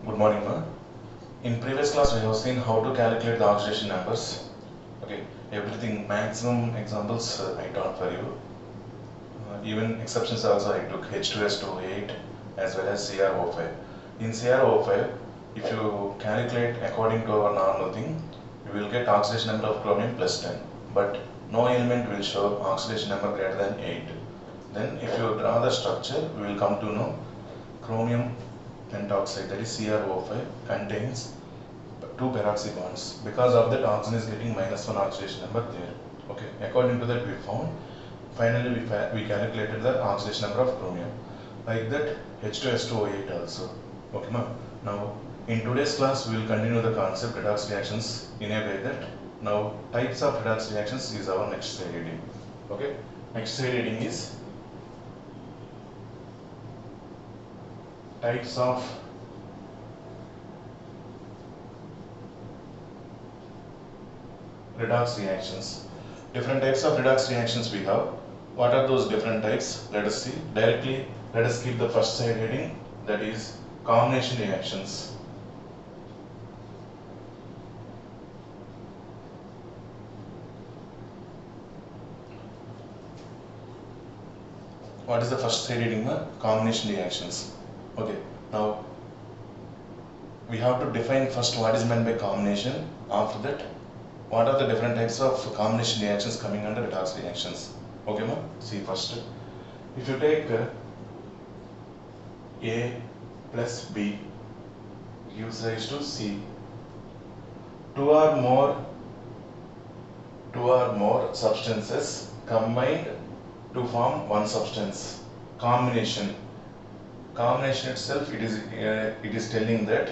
Good morning, ma. In previous class, we have seen how to calculate the oxidation numbers. Okay, everything, maximum examples I taught for you. Even exceptions also I took H2S28 as well as CrO5. In CrO5, if you calculate according to our normal thing, you will get oxidation number of chromium plus 10. But no element will show oxidation number greater than 8. Then if you draw the structure, we will come to know chromium pentoxide, that is CrO5, contains two peroxy bonds. Because of that, oxygen is getting -1 oxidation number there. Okay, according to that we found, finally we calculated the oxidation number of chromium. Like that, H2S2O8 also. Okay, ma'am. Now, in today's class, we will continue the concept redox reactions in a way that now types of redox reactions is our next slide reading. Okay, next slide reading is types of redox reactions. Different types of redox reactions we have. What are those different types? Let us see. Directly, let us keep the first side heading, that is combination reactions. What is the first side heading? Combination reactions. Okay, now we have to define first what is meant by combination. After that, what are the different types of combination reactions coming under redox reactions? Okay, ma'am. See first, if you take A plus B gives rise to C. Two or more substances combined to form one substance. Combination itself, it is telling that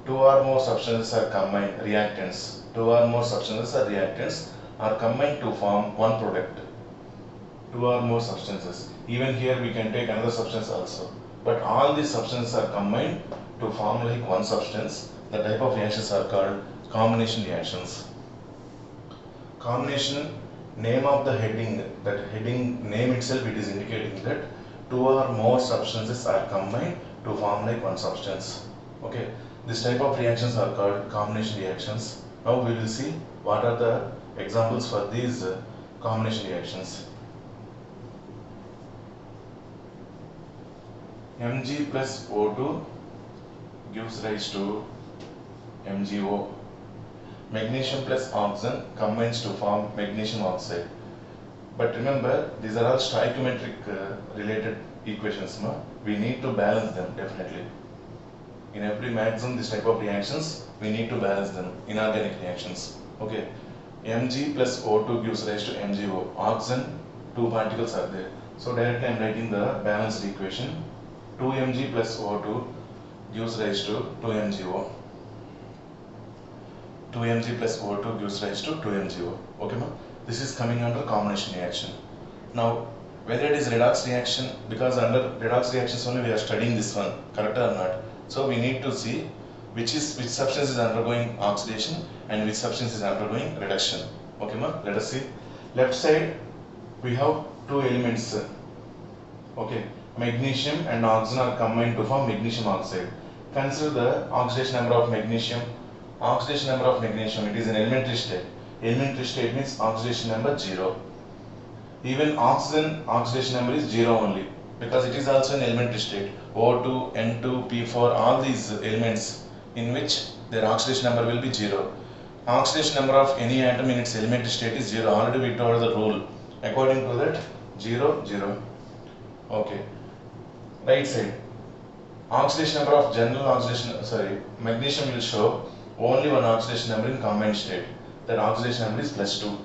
two or more substances are combined, reactants. Two or more substances or reactants are combined to form one product. Two or more substances. Even here we can take another substance also. But all these substances are combined to form like one substance. The type of reactions are called combination reactions. Combination, name of the heading, that heading name itself, it is indicating that two or more substances are combined to form like one substance. Okay, this type of reactions are called combination reactions. Now we will see what are the examples for these combination reactions. Mg plus O2 gives rise to MgO. Magnesium plus oxygen combines to form magnesium oxide. But remember, these are all stoichiometric related equations. No? We need to balance them definitely. In every maximum this type of reactions, we need to balance them. Inorganic reactions. Okay. Mg plus O2 gives rise to MgO. Oxygen, two particles are there. So directly I am writing the balanced equation. 2Mg plus O2 gives rise to 2MgO. 2Mg plus O2 gives rise to 2MgO. Okay, ma? This is coming under combination reaction. Now, whether it is redox reaction, because under redox reactions only we are studying this one, correct or not? So we need to see which substance is undergoing oxidation and which substance is undergoing reduction. Okay, ma? Let us see. Left side we have two elements. Okay, magnesium and oxygen are combined to form magnesium oxide. Consider the oxidation number of magnesium. Oxidation number of magnesium, it is an elementary state. Elementary state means oxidation number 0. Even oxygen oxidation number is 0 only, because it is also an elementary state. O2, N2, P4, all these elements in which their oxidation number will be 0. Oxidation number of any atom in its elementary state is 0. Already we told the rule. According to that, 0, 0. Okay. Right side. Oxidation number of general oxidation, magnesium will show only one oxidation number in combined state. That oxidation number is +2.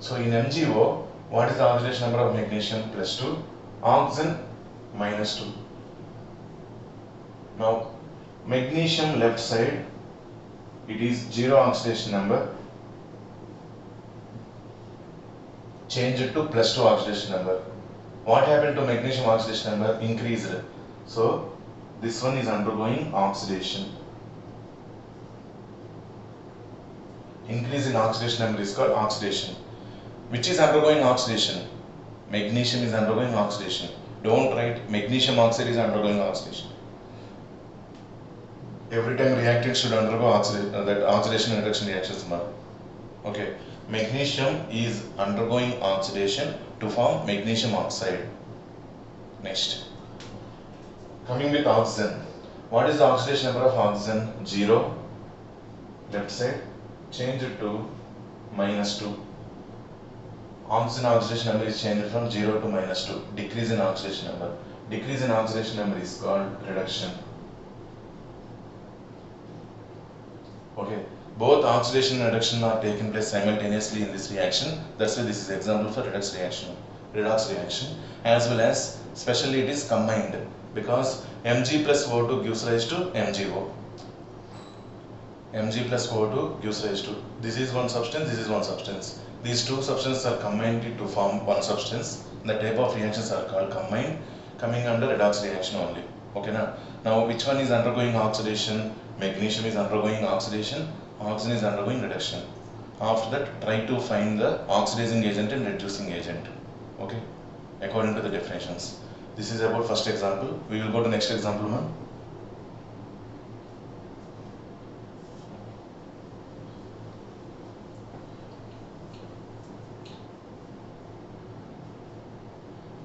So in MgO, what is the oxidation number of magnesium? +2. Oxygen -2. Now magnesium left side, it is 0 oxidation number. Change it to +2 oxidation number. What happened to magnesium oxidation number? Increased. So this one is undergoing oxidation. Increase in oxidation number is called oxidation. Which is undergoing oxidation? Magnesium is undergoing oxidation. Don't write magnesium oxide is undergoing oxidation. Every time reactant should undergo oxidation and reduction reactions. Okay, magnesium is undergoing oxidation to form magnesium oxide. Next, coming with oxygen. What is the oxidation number of oxygen? 0. Left side, change it to -2. Oxygen oxidation number is changed from 0 to -2. Decrease in oxidation number. Decrease in oxidation number is called reduction. Okay, both oxidation and reduction are taking place simultaneously in this reaction. That's why this is example for redox reaction, as well as specially it is combined because Mg plus O2 gives rise to MgO. Mg plus O2 gives rise to, this is one substance, this is one substance. These two substances are combined to form one substance. The type of reactions are called combined, coming under redox reaction only. Okay, now which one is undergoing oxidation? Magnesium is undergoing oxidation, oxygen is undergoing reduction. After that, try to find the oxidizing agent and reducing agent. Okay, according to the definitions. This is about first example. We will go to next example, man.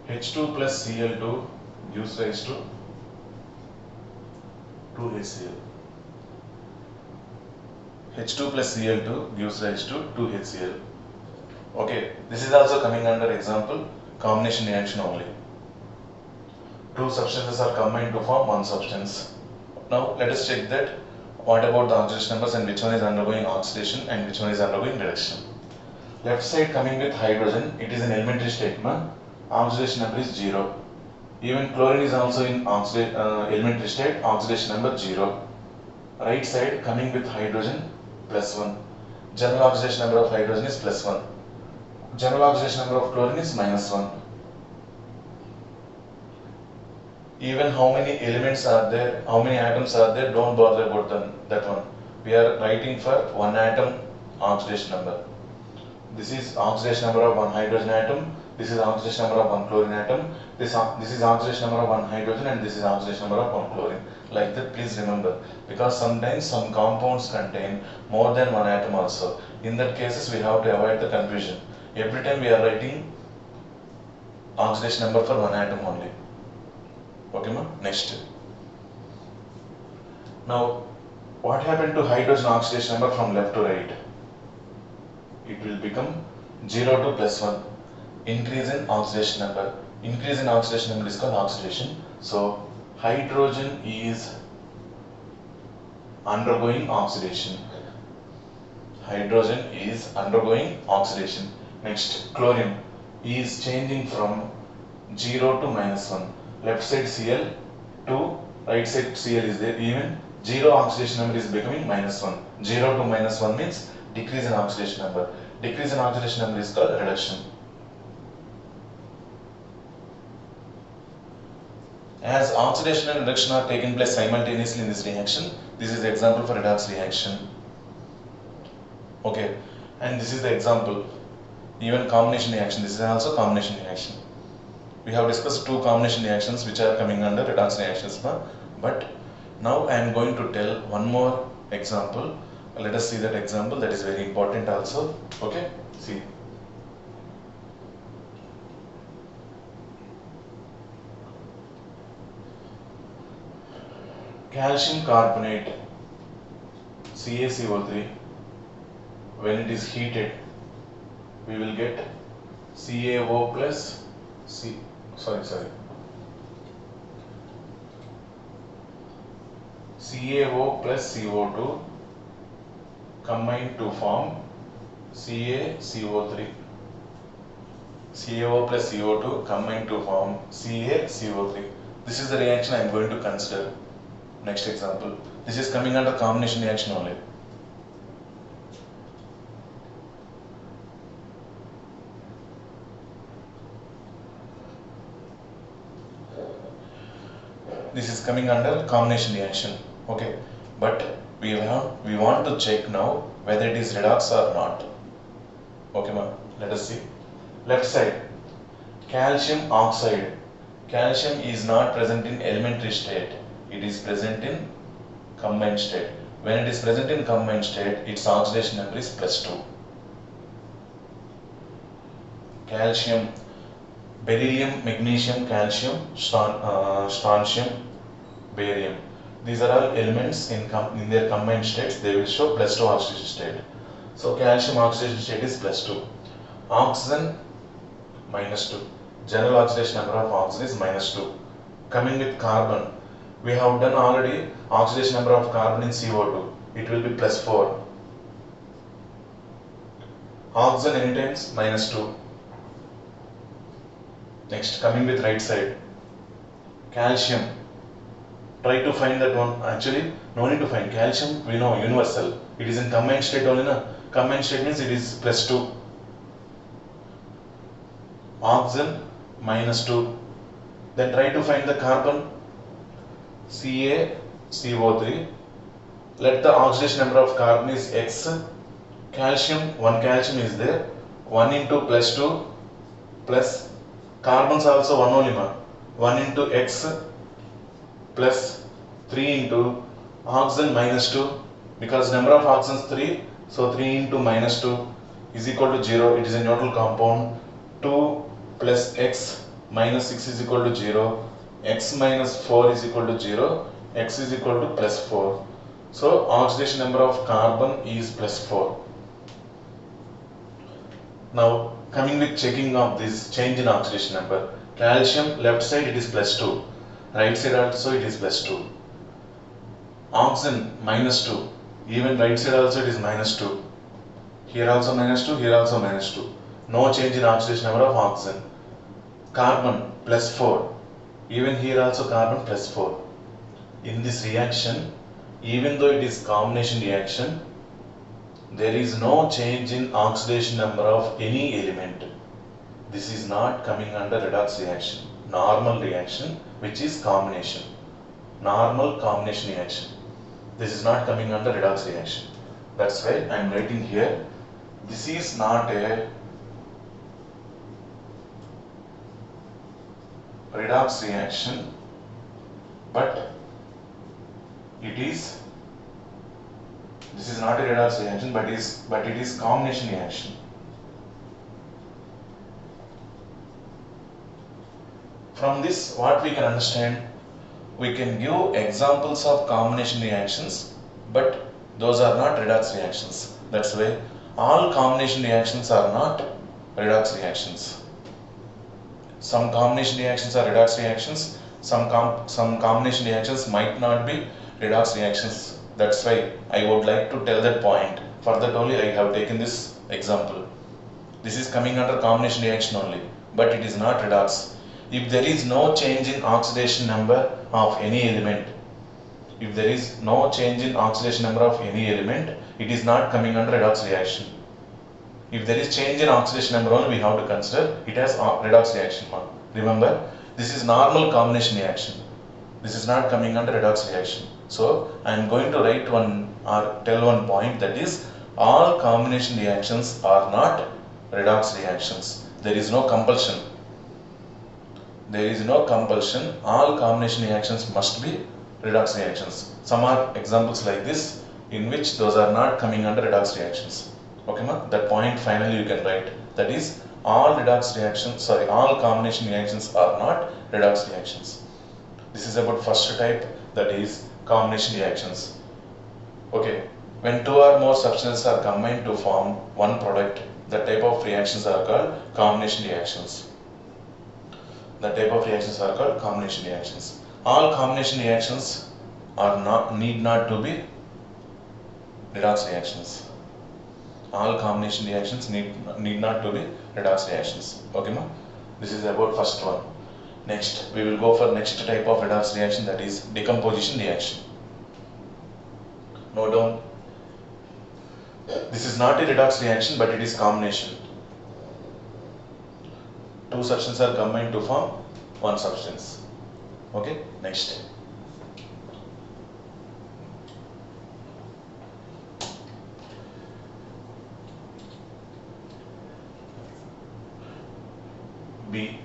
H2 plus Cl2 gives rise to 2HCl. H2 plus Cl2 gives rise to 2HCl. Okay, this is also coming under example combination reaction only. Two substances are combined to form one substance. Now let us check that what about the oxidation numbers and which one is undergoing oxidation and which one is undergoing reduction. Left side coming with hydrogen, it is an elementary statement. Oxidation number is 0. Even chlorine is also in elementary state, oxidation number 0. Right side coming with hydrogen +1. General oxidation number of hydrogen is +1. General oxidation number of chlorine is -1. Even how many elements are there, how many atoms are there, don't bother about that one. We are writing for one atom oxidation number. This is oxidation number of one hydrogen atom. This is oxidation number of one chlorine atom. This is oxidation number of one hydrogen, and this is oxidation number of one chlorine. Like that, please remember, because sometimes some compounds contain more than one atom also. In that cases, we have to avoid the confusion. Every time we are writing oxidation number for one atom only. Okay, ma? Next. Now, what happened to hydrogen oxidation number from left to right? It will become 0 to +1. Increase in oxidation number. Increase in oxidation number is called oxidation. So, hydrogen is undergoing oxidation. Hydrogen is undergoing oxidation. Next, chlorine is changing from 0 to -1. Left side Cl, 2, right side Cl is there. Even 0 oxidation number is becoming -1. 0 to -1 means decrease in oxidation number. Decrease in oxidation number is called reduction. As oxidation and reduction are taking place simultaneously in this reaction, this is the example for redox reaction. Okay, and this is the example. Even combination reaction, this is also combination reaction. We have discussed two combination reactions which are coming under redox reactions, but now I am going to tell one more example. Let us see that example, that is very important also. Okay, see. Calcium carbonate, CaCO3, when it is heated, we will get CaO plus CaO plus CO2 combined to form CaCO3. CaO plus CO2 combined to form CaCO3. This is the reaction I am going to consider. Next example. This is coming under combination reaction only. This is coming under combination reaction. Okay, but we want to check now whether it is redox or not. Okay, ma'am. Let us see. Left side, calcium oxide. Calcium is not present in elementary state. It is present in combined state. When it is present in combined state, its oxidation number is +2. Calcium, beryllium, magnesium, calcium, strontium, barium. These are all elements in their combined states. They will show +2 oxidation state. So calcium oxidation state is +2. Oxygen -2. General oxidation number of oxygen is -2. Coming with carbon, we have done already oxidation number of carbon in CO2. It will be +4. Oxygen any times -2. Next, coming with right side, calcium. Try to find that one. Actually, no need to find. Calcium, we know, universal. It is in combined state only. Na? Combined state means it is +2. Oxygen -2. Then try to find the carbon. CaCO3. Let the oxidation number of carbon is X. Calcium, one calcium is there. 1 into +2 plus carbons also 1 only. 1 into X plus 3 into oxygen -2, because number of oxygens 3, so 3 into -2 is equal to 0. It is a neutral compound. 2 plus X minus 6 is equal to 0. X minus 4 is equal to 0. X is equal to +4. So oxidation number of carbon is +4. Now coming with checking of this change in oxidation number. Calcium left side it is +2. Right side also it is +2. Oxygen -2. Even right side also it is -2. Here also -2, here also -2. No change in oxidation number of oxygen. Carbon +4. Even here also carbon +4. In this reaction, even though it is combination reaction, there is no change in oxidation number of any element. This is not coming under redox reaction. Normal reaction, which is combination. Normal combination reaction. This is not coming under redox reaction. That's why I am writing here. This is not a redox reaction, but this is not a redox reaction, but it is combination reaction. From this, what we can understand, we can give examples of combination reactions, but those are not redox reactions. That's why all combination reactions are not redox reactions. Some combination reactions are redox reactions. Some combination reactions might not be redox reactions. That's why I would like to tell that point. For that only I have taken this example. This is coming under combination reaction only, but it is not redox. If there is no change in oxidation number of any element, if there is no change in oxidation number of any element, it is not coming under redox reaction. If there is change in oxidation number only, we have to consider it as redox reaction. Remember, this is normal combination reaction. This is not coming under redox reaction. So I am going to write one or tell one point, that is, all combination reactions are not redox reactions. There is no compulsion. There is no compulsion. All combination reactions must be redox reactions. Some are examples like this, in which those are not coming under redox reactions. Okay, ma? That point finally you can write. That is, all combination reactions are not redox reactions. This is about first type, that is combination reactions. Okay, when two or more substances are combined to form one product, the type of reactions are called combination reactions. The type of reactions are called combination reactions. All combination reactions need not to be redox reactions. All combination reactions need not to be redox reactions. Okay, ma? This is about first one. Next, we will go for next type of redox reaction, that is decomposition reaction. Note down. This is not a redox reaction, but it is combination. Two substances are combined to form one substance. Okay, next. B.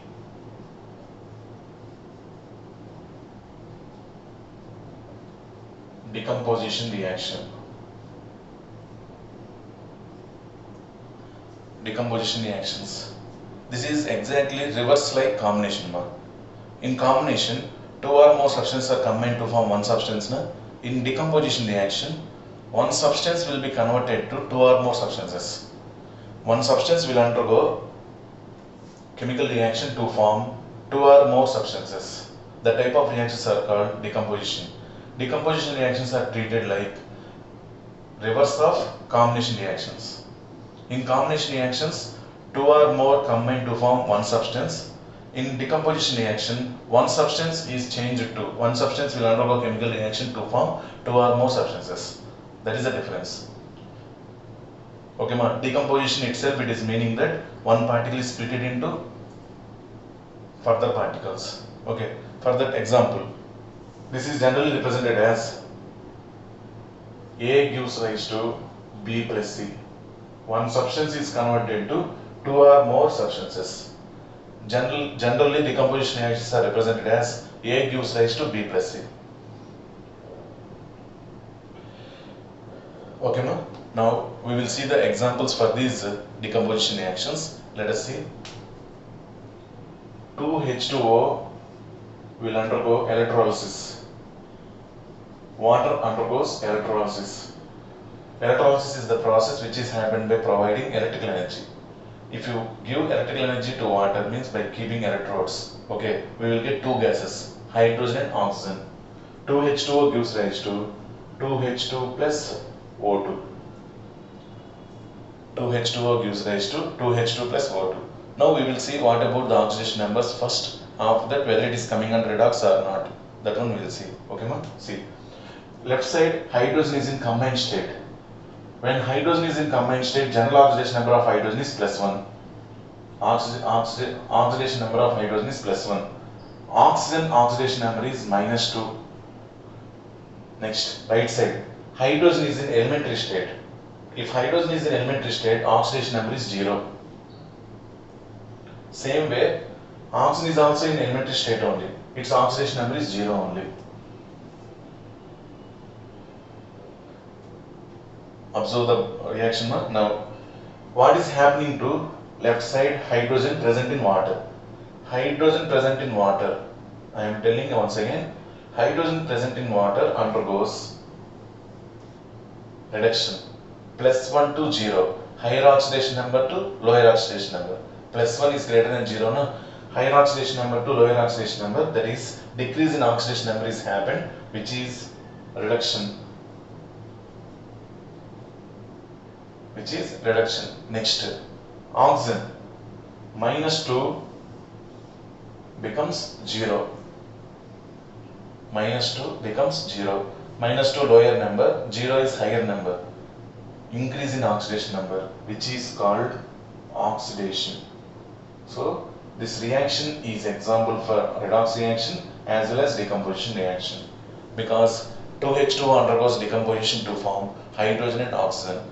decomposition reaction. Decomposition reactions. This is exactly reverse like combination. In combination, two or more substances are combined to form one substance. In decomposition reaction, one substance will be converted to two or more substances. One substance will undergo chemical reaction to form two or more substances. The type of reactions are called decomposition. Decomposition reactions are treated like reverse of combination reactions. In combination reactions, two or more combine to form one substance. In decomposition reaction, one substance will undergo chemical reaction to form two or more substances. That is the difference. Okay, decomposition itself, it is meaning that one particle is split into further particles. Okay, for that example, this is generally represented as A gives rise to B plus C. One substance is converted to two or more substances. Generally, decomposition reactions are represented as A gives rise to B plus C. Okay, now we will see the examples for these decomposition reactions. Let us see. 2H2O will undergo electrolysis. Water undergoes electrolysis. Electrolysis is the process which is happened by providing electrical energy. If you give electrical energy to water, means by keeping electrodes, okay, we will get two gases, hydrogen and oxygen. 2H2O gives rise to 2H2 plus O2. 2H2O gives rise to 2H2 plus O2. Now we will see what about the oxidation numbers first. After that, whether it is coming under redox or not. That one we will see. Okay, see. Left side, hydrogen is in combined state. When hydrogen is in combined state, general oxidation number of hydrogen is +1. Oxidation number of hydrogen is +1. Oxygen oxidation number is -2. Next, right side, hydrogen is in elementary state. If hydrogen is in elementary state, oxidation number is 0. Same way, oxygen is also in elementary state only. Its oxidation number is 0 only. Observe the reaction now. What is happening to left side, hydrogen present in water? Hydrogen present in water, I am telling you once again, hydrogen present in water undergoes reduction. +1 to 0. Higher oxidation number to lower oxidation number. +1 is greater than 0. No? Higher oxidation number to lower oxidation number, that is decrease in oxidation number is happened, which is reduction. Next, oxygen -2 becomes 0. -2 becomes 0. -2 lower number, 0 is higher number. Increase in oxidation number, which is called oxidation. So this reaction is example for redox reaction as well as decomposition reaction, because 2H2O undergoes decomposition to form hydrogen and oxygen.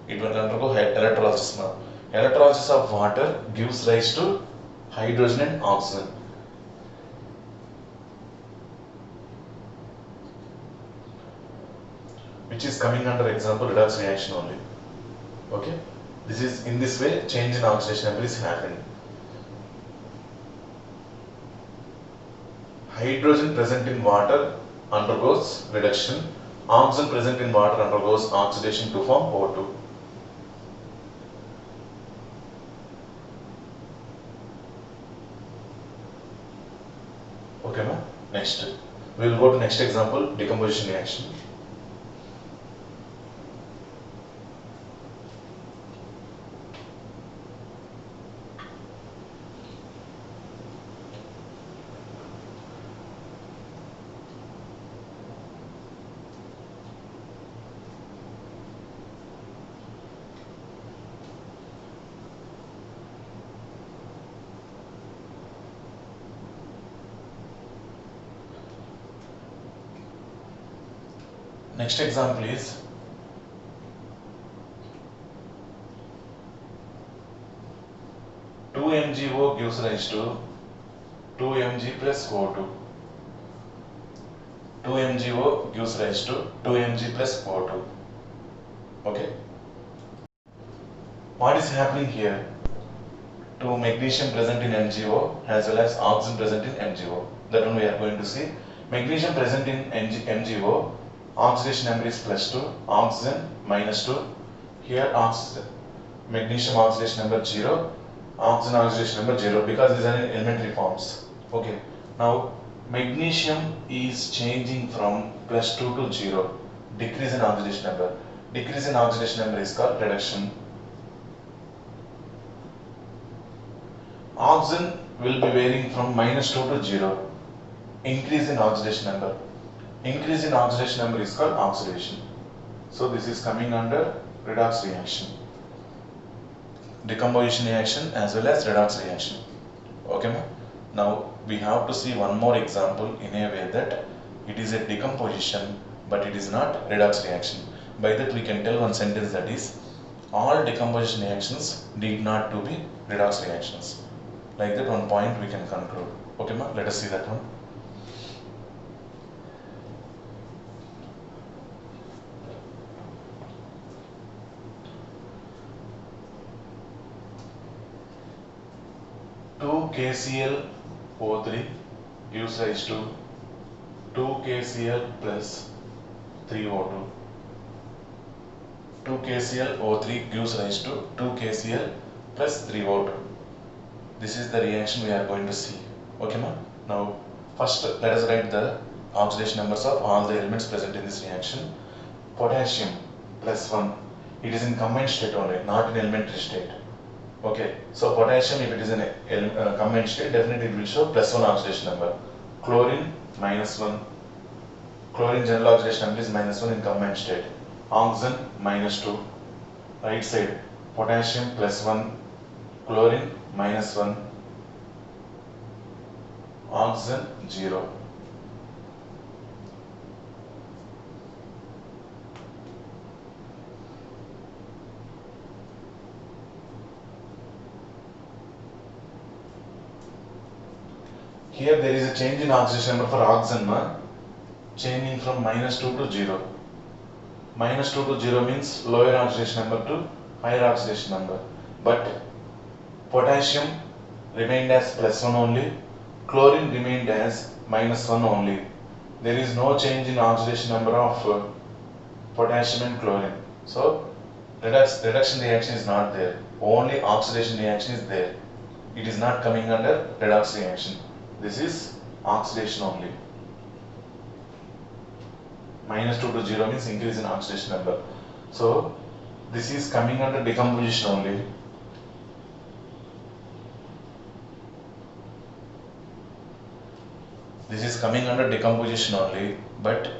It will undergo electrolysis now. Electrolysis of water gives rise to hydrogen and oxygen. Which is coming under example redox reaction only. Okay, this is in this way change in oxidation number is happening. Hydrogen present in water undergoes reduction. Oxygen present in water undergoes oxidation to form O2. Okay, next we will go to next example, decomposition reaction. Next example is 2MgO gives rise to 2Mg plus O2. 2 MgO gives rise to 2 Mg plus O2. Okay. What is happening here? To magnesium present in MgO as well as oxygen present in MgO. That one we are going to see. Magnesium present in MgO, oxidation number is +2, oxygen -2. Here oxygen, magnesium oxidation number 0, oxygen oxidation number 0 because these are in elementary forms. Okay. Now magnesium is changing from +2 to 0. Decrease in oxidation number. Decrease in oxidation number is called reduction. Oxygen will be varying from -2 to 0. Increase in oxidation number. Increase in oxidation number is called oxidation. So this is coming under redox reaction. Decomposition reaction as well as redox reaction. Okay, ma? Now we have to see one more example in a way that it is a decomposition but it is not redox reaction. By that we can tell one sentence, that is, all decomposition reactions need not to be redox reactions. Like that one point we can conclude. Okay, ma? Let us see that one. Two KClO3 gives rise to 2 KCl plus 3O2. 2 KClO3 gives rise to 2 KCl plus 3O2. This is the reaction we are going to see. Okay, ma? Now, first let us write the oxidation numbers of all the elements present in this reaction. Potassium +1. It is in combined state only, not in elementary state. Okay, so potassium, if it is in combined state, definitely it will show +1 oxidation number. Chlorine -1. Chlorine general oxidation number is -1 in combined state. Oxygen -2. Right side, potassium +1, chlorine -1, oxygen 0. Here there is a change in oxidation number for oxygen, changing from -2 to 0. -2 to 0 means lower oxidation number to higher oxidation number. But potassium remained as +1 only, chlorine remained as -1 only. There is no change in oxidation number of potassium and chlorine. So reduction reaction is not there. Only oxidation reaction is there. It is not coming under redox reaction. This is oxidation only. -2 to 0 means increase in oxidation number. So this is coming under decomposition only. This is coming under decomposition only, but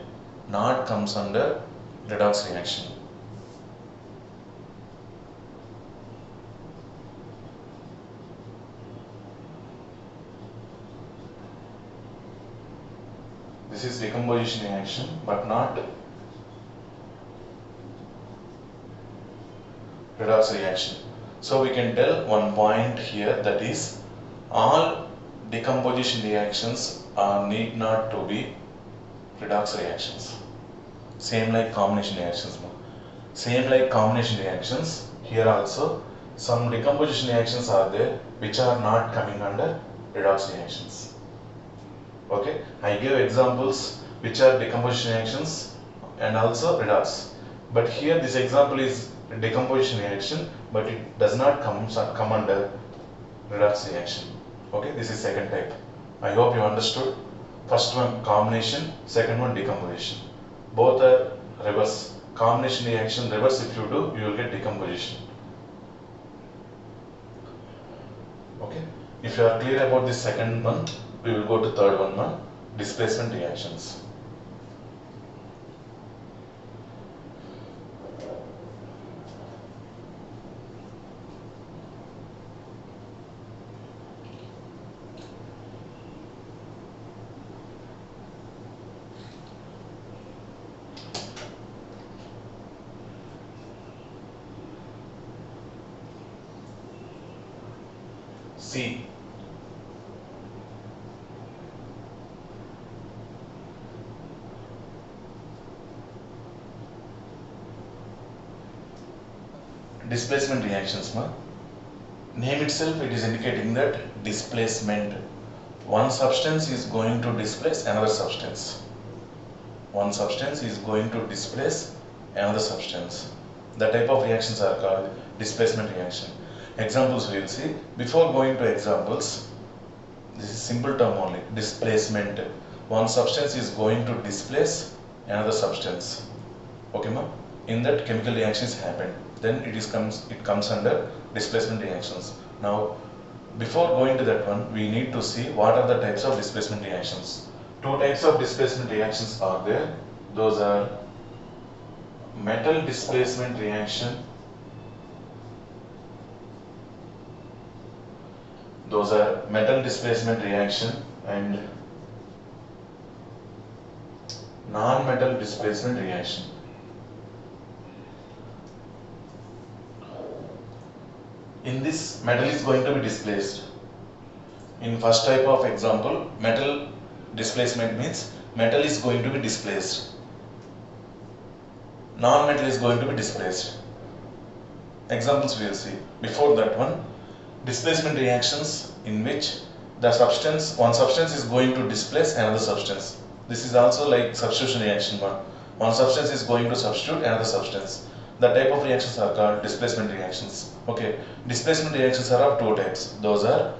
not comes under redox reaction. This is decomposition reaction, but not redox reaction. So we can tell one point here, that is, all decomposition reactions need not to be redox reactions. Same like combination reactions. Same like combination reactions, here also some decomposition reactions are there which are not coming under redox reactions. Okay, I give examples which are decomposition reactions and also redox. But here this example is decomposition reaction, but it does not come under redox reaction. Okay, this is second type. I hope you understood. First one combination, second one decomposition. Both are reverse. Combination reaction reverse, if you do, you will get decomposition. Okay, if you are clear about this second one, we will go to third one, displacement reactions. C. displacement reactions. Name itself, it is indicating that displacement. One substance is going to displace another substance. One substance is going to displace another substance. The type of reactions are called displacement reaction. Examples we will see. Before going to examples, this is simple term only, displacement. One substance is going to displace another substance. Okay, ma? In that chemical reactions happen. Then it comes under displacement reactions. Now, before going to that one, we need to see what are the types of displacement reactions. Two types of displacement reactions are there. Those are metal displacement reaction. Those are metal displacement reaction and non-metal displacement reaction. In this, metal is going to be displaced. In first type of example, metal displacement means metal is going to be displaced. Non-metal is going to be displaced. Examples we will see. Before that one, displacement reactions in which one substance is going to displace another substance. This is also like substitution reaction. One substance is going to substitute another substance. The type of reactions are called displacement reactions. Okay, displacement reactions are of two types. Those are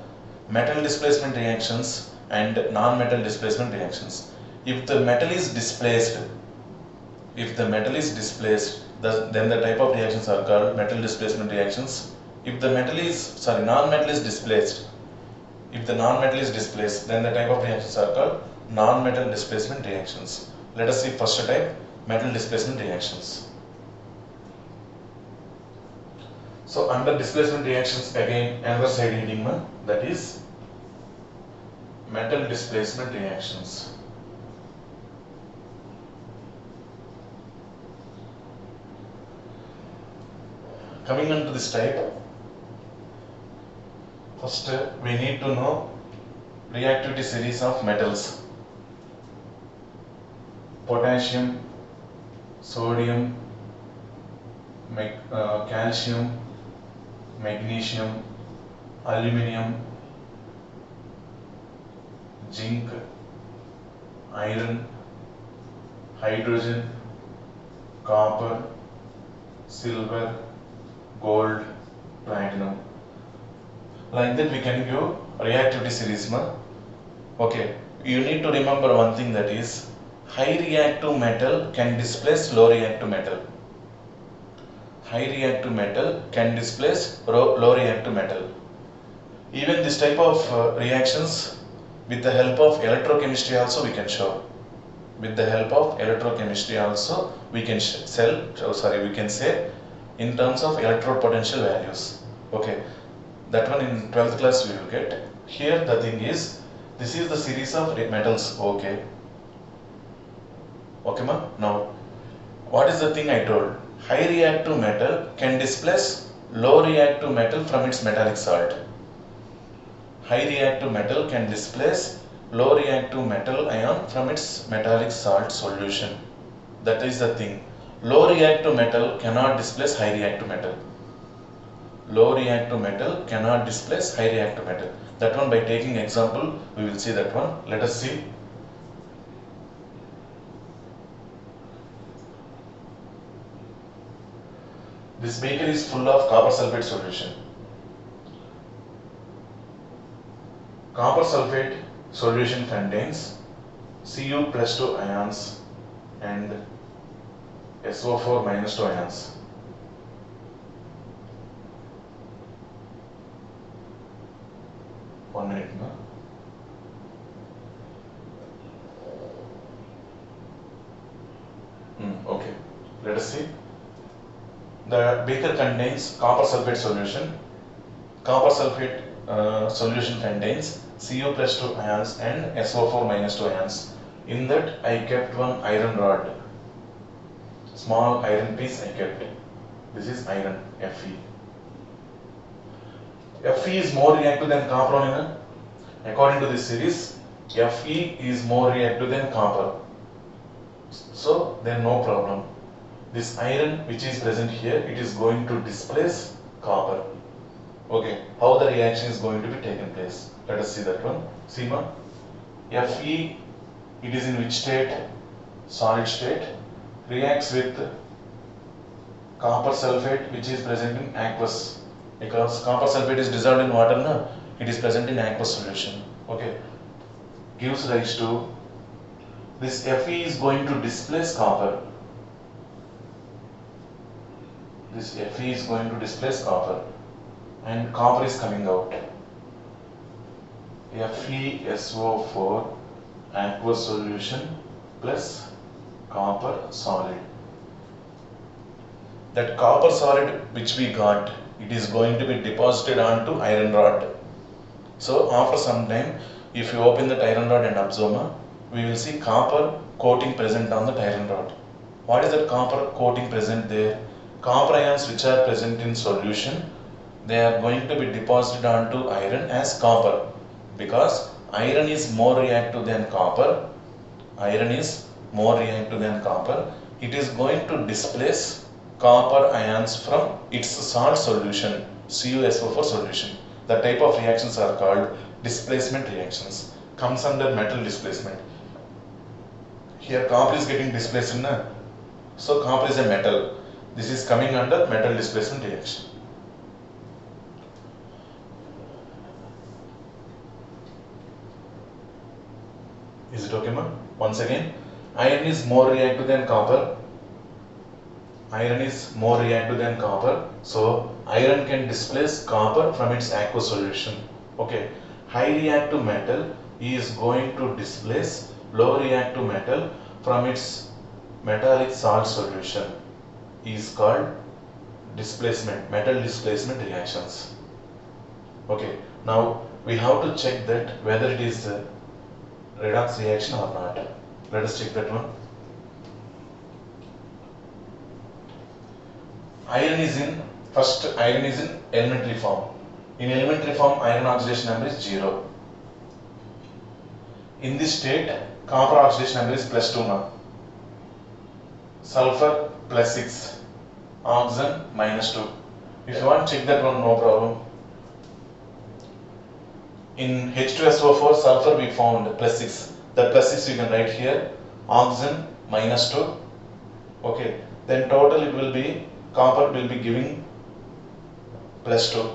metal displacement reactions and non-metal displacement reactions. If the metal is displaced, then the type of reactions are called metal displacement reactions. If the non-metal is displaced, then the type of reactions are called non-metal displacement reactions. Let us see first type, metal displacement reactions. So under displacement reactions, again another side heading, that is metal displacement reactions. Coming on to this type, first we need to know reactivity series of metals. Potassium, sodium, calcium, magnesium, aluminium, zinc, iron, hydrogen, copper, silver, gold, platinum. Like that we can give reactivity series. Okay, you need to remember one thing, that is high reactive metal can displace low reactive metal. High reactive metal can displace low reactive metal. Even this type of reactions, with the help of electrochemistry also we can show. With the help of electrochemistry also we can say in terms of electrode potential values. Okay, that one in 12th class we will get. Here the thing is, this is the series of metals. Okay, ma? Now, what is the thing I told? High reactive metal can displace low reactive metal from its metallic salt. High reactive metal can displace low reactive metal ion from its metallic salt solution. That is the thing. Low reactive metal cannot displace high reactive metal. Low reactive metal cannot displace high reactive metal. That one, by taking example, we will see that one. Let us see. This beaker is full of copper sulfate solution. Copper sulfate solution contains Cu plus 2 ions and SO4 minus 2 ions. One minute. Okay, let us see. The beaker contains copper sulfate solution. Copper sulfate solution contains Cu plus 2 ions and SO4 minus 2 ions. In that I kept one iron rod. Small iron piece I kept. This is iron, Fe. Fe is more reactive than copper. According to this series, Fe is more reactive than copper. So then no problem. This iron which is present here, it is going to displace copper. Okay, how the reaction is going to be taken place? Let us see that one. See ma, Fe, it is in which state? Solid state, reacts with copper sulfate which is present in aqueous, because copper sulfate is dissolved in water na, it is present in aqueous solution. Okay, gives rise to this Fe is going to displace copper. This Fe is going to displace copper and copper is coming out. FeSO4 aqueous solution plus copper solid. That copper solid which we got, it is going to be deposited onto iron rod. So after some time, if you open that iron rod and observe, we will see copper coating present on that iron rod. What is that copper coating present there? Copper ions which are present in solution, they are going to be deposited onto iron as copper, because iron is more reactive than copper. Iron is more reactive than copper. It is going to displace copper ions from its salt solution, CuSO4 solution. The type of reactions are called displacement reactions. Comes under metal displacement. Here copper is getting displaced in a, so copper is a metal. This is coming under metal displacement reaction. Is it okay, ma? Once again, iron is more reactive than copper. Iron is more reactive than copper, so iron can displace copper from its aqueous solution. Okay, high reactive metal is going to displace low reactive metal from its metallic salt solution. Is called displacement, metal displacement reactions. Okay, now we have to check that whether it is a redox reaction or not. Let us check that one. Iron is in elementary form. In elementary form, iron oxidation number is 0. In this state, copper oxidation number is +2 now. Sulfur +6, oxygen -2. If you want to check that one, no problem. In H2SO4, sulfur we found +6. That +6 you can write here. Oxygen -2. Okay. Then total it will be, copper will be giving +2.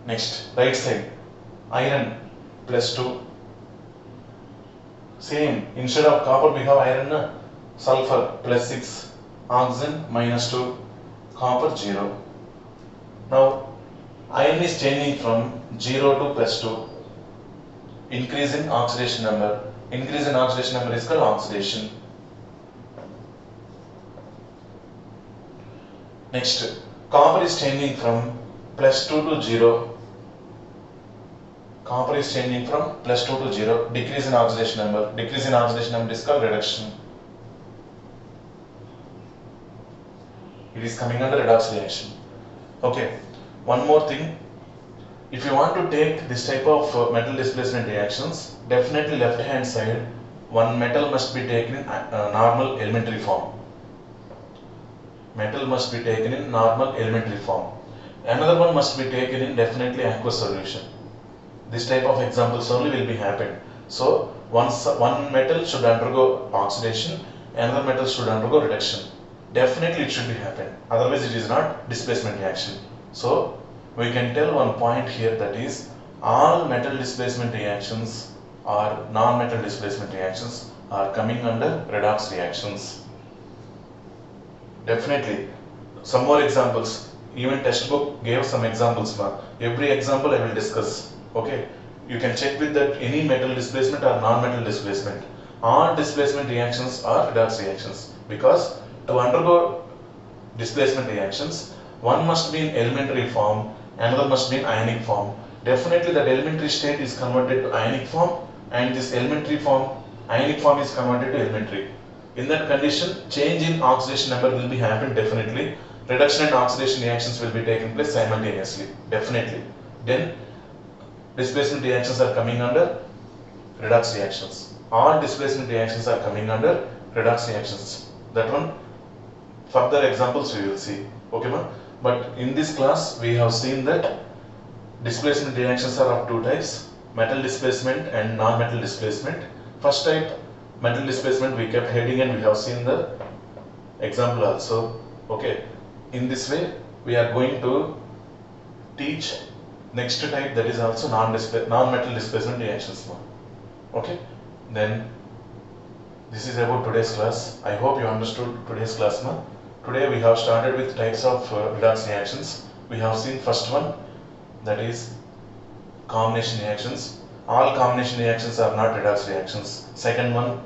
Next, right side, iron +2. Same, instead of copper we have iron, sulfur +6, oxygen -2, copper 0. Now, iron is changing from 0 to +2. Increase in oxidation number. Increase in oxidation number is called oxidation. Next, copper is changing from +2 to 0. Copper is changing from +2 to 0. Decrease in oxidation number. Decrease in oxidation number is called reduction. It is coming under redox reaction. Okay. One more thing. If you want to take this type of metal displacement reactions, definitely left hand side, one metal must be taken in normal elementary form. Metal must be taken in normal elementary form. Another one must be taken in definitely aqueous solution. This type of examples only will be happen. So one metal should undergo oxidation, another metal should undergo reduction. Definitely it should be happen. Otherwise it is not displacement reaction. So we can tell one point here, that is all metal displacement reactions or non-metal displacement reactions are coming under redox reactions. Definitely. Some more examples. Even textbook gave some examples. Every example I will discuss. Okay. You can check with that any metal displacement or non-metal displacement. All displacement reactions are redox reactions, because to undergo displacement reactions, one must be in elementary form, another must be in ionic form. Definitely that elementary state is converted to ionic form, and this elementary form, ionic form is converted to elementary. In that condition, change in oxidation number will be happen definitely. Reduction and oxidation reactions will be taking place simultaneously, definitely. Then displacement reactions are coming under redox reactions. All displacement reactions are coming under redox reactions. That one, further examples we will see. Okay, ma? But in this class, we have seen that displacement reactions are of two types: metal displacement and non-metal displacement. First type, metal displacement, we kept heading and we have seen the example also. Okay, in this way, we are going to teach next type, that is also non-metal displacement reactions now. Okay, then this is about today's class. I hope you understood today's class now. Today we have started with types of redox reactions. We have seen first one, that is combination reactions. All combination reactions are not redox reactions. Second one,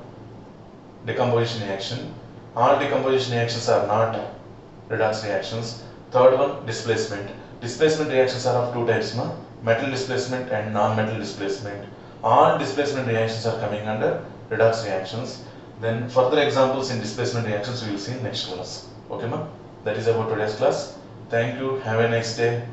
decomposition reaction. All decomposition reactions are not redox reactions. Third one, displacement. Displacement reactions are of two types, metal displacement and non-metal displacement. All displacement reactions are coming under redox reactions. Then further examples in displacement reactions we will see in next class. Okay, ma? That is about today's class. Thank you. Have a nice day.